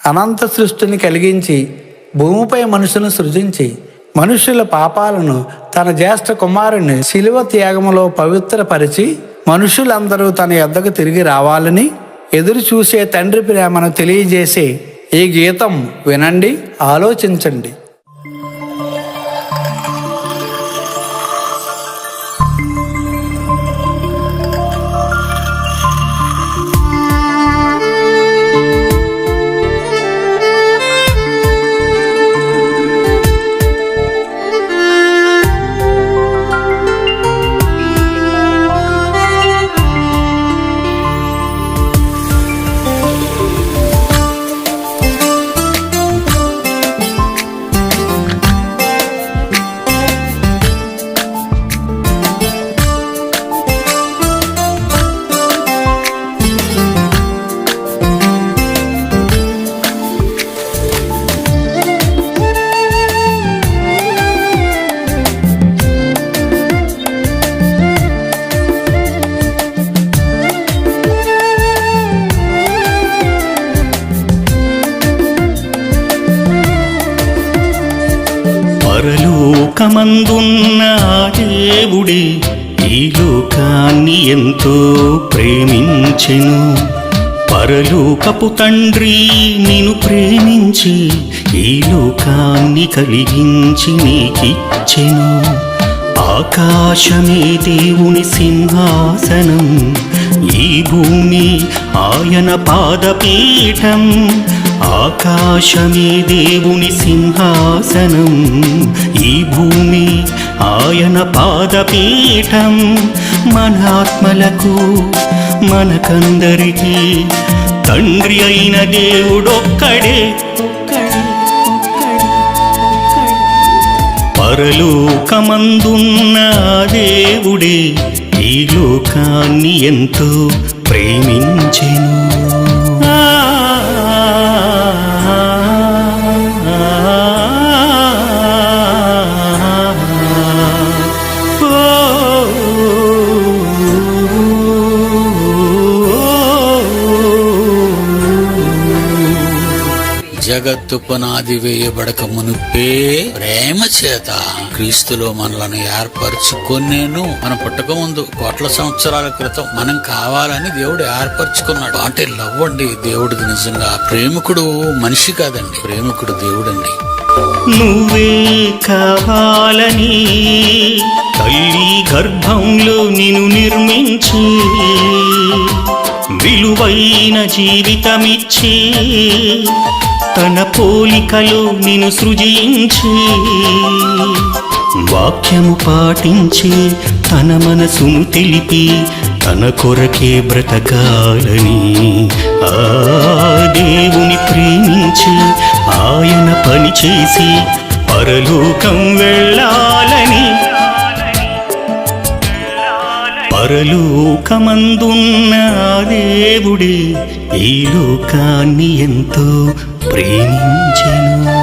అనంత సృష్టిని కలిగించి భూమిపై మనుషులను సృజించి మనుష్యుల పాపాలను తన జ్యేష్ఠ కుమారుని శిలువ త్యాగములో పవిత్రపరిచి మనుషులందరూ తన యొద్దకు తిరిగి రావాలని ఎదురు చూసే తండ్రి ప్రేమను తెలియజేసే ఈ గీతం వినండి, ఆలోచించండి. పరలోకమందున్న దేవుడే ఈ లోకాన్ని ఎంతో ప్రేమించెను. పరలోకపు తండ్రి నిన్ను ప్రేమించి ఈ లోకాన్ని కలిగించి నీకిచ్చెను. ఆకాశమే దేవుని సింహాసనం, ఈ భూమి ఆయన పాదపీఠం. ఆకాశమే దేవుని సింహాసనం, ఈ భూమి ఆయన పాదపీఠం. మన ఆత్మలకు మనకందరికీ తండ్రి అయిన దేవుడొక్కడే. పరలోకమందున్న దేవుడే ఈ లోకాన్ని ఎంతో ప్రేమించెను. జగత్తు పునాది వేయబడక మునుపే ప్రేమ చేత క్రీస్తులో మనలను ఏర్పరచుకొనేను. మనం పుట్టక ముందు కోట్ల సంవత్సరాల క్రితం మనం కావాలని దేవుడు ఏర్పరచుకున్నాడు. అంటే లవ్ అండి దేవుడిది. నిజంగా ప్రేమికుడు మనిషి కాదండి, ప్రేమికుడు దేవుడండి. నువ్వే కావాలని తల్లి గర్భంలో నిన్ను నిర్మించి విలువైన జీవితమిచ్చి తన పోలికలో నిన్ను సృజించి వాక్యము పాటించి తన మనసును తెలిపి తన కొరకే బ్రతకాలని ఆ దేవుని ప్రేమించి ఆయన పని చేసి పరలోకం వెళ్ళాలని. పరలోకమందున్న దేవుడే ఈ లోకాన్ని ఎంతో ప్రేమించెను.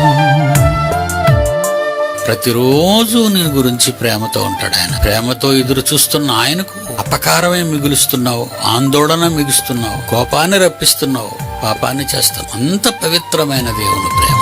ప్రతిరోజు నీ గురించి ప్రేమతో ఉంటాడు ఆయన. ప్రేమతో ఎదురు చూస్తున్న ఆయనకు అపకారమే మిగులుస్తున్నావు, ఆందోళన మిగులుస్తున్నావు, కోపాన్ని రప్పిస్తున్నావు, పాపాన్ని చేస్తావు. అంత పవిత్రమైన దేవుని ప్రేమ.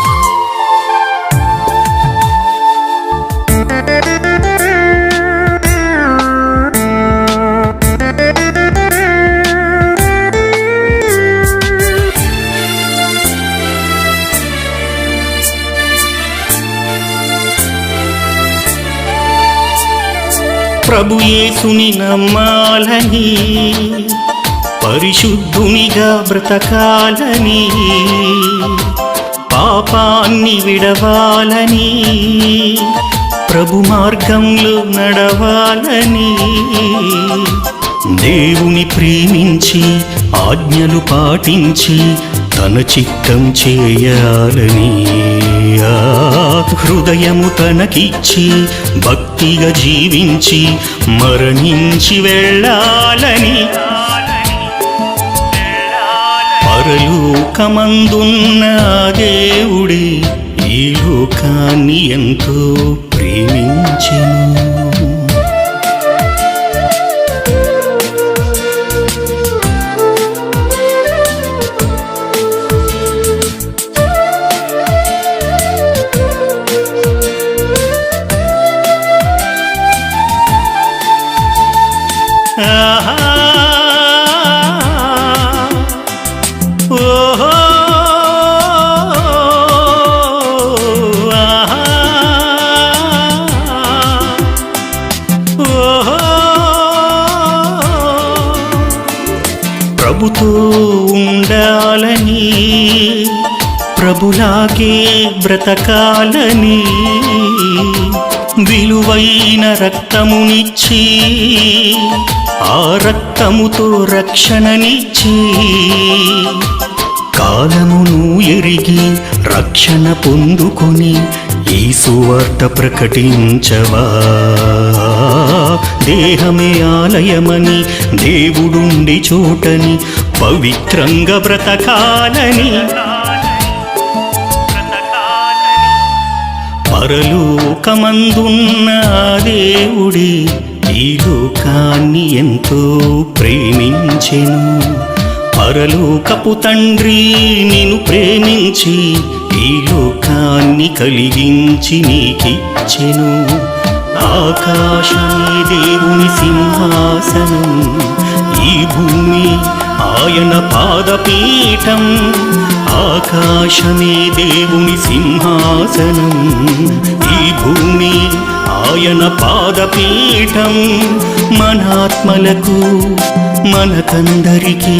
ప్రభు యేసుని నమ్మాలని, పరిశుద్ధునిగా బ్రతకాలని, పాపాన్ని విడవాలని, ప్రభు మార్గంలో నడవాలని, దేవుని ప్రేమించి ఆజ్ఞలు పాటించి తన చిత్తం చేయాలని, హృదయము తనకిచ్చి భక్తిగా జీవించి మరణించి వెళ్ళాలని. పరలోకమందున్న దేవుడే ఈ లోకాన్ని ఎంతో ప్రేమించెను. ప్రభుతో ఉండాలని, ప్రభులాగే బ్రతకాలని, విలువైన రక్తమునిచ్చి ఆ రక్తముతో రక్షణనిచ్చి, కాలమును ఎరిగి రక్షణ పొందుకొని ఈ సువార్త ప్రకటించవా. దేహమే ఆలయమని, దేవుడుండి చోటని, పవిత్రంగా బ్రతకాలని, పరలోకమందున్న దేవుడే ఈ లోకాన్ని ఎంతో ప్రేమించెను. పరలోకపు తండ్రి నిన్ను ప్రేమించి ఈ లోకాన్ని కలిగించి నీకిచ్చెను. ఆకాశమే దేవుని సింహాసనం, ఈ భూమి ఆయన పాదపీఠం. ఆకాశమే దేవుని సింహాసనం, ఈ భూమి ఆయన పాదపీఠం. మన ఆత్మలకు మనకందరికీ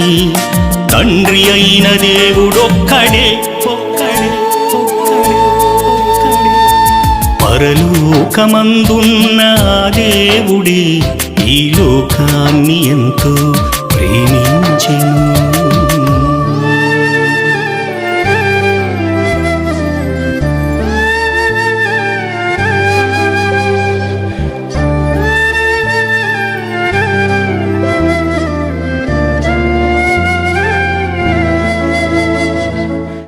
తండ్రి అయిన దేవుడొక్కడే, ఒక్కడే, ఒక్కడే, ఒక్కడే. పరలోకమందున్న దేవుడే ఈ లోకాన్ని ఎంతో ప్రేమించెను.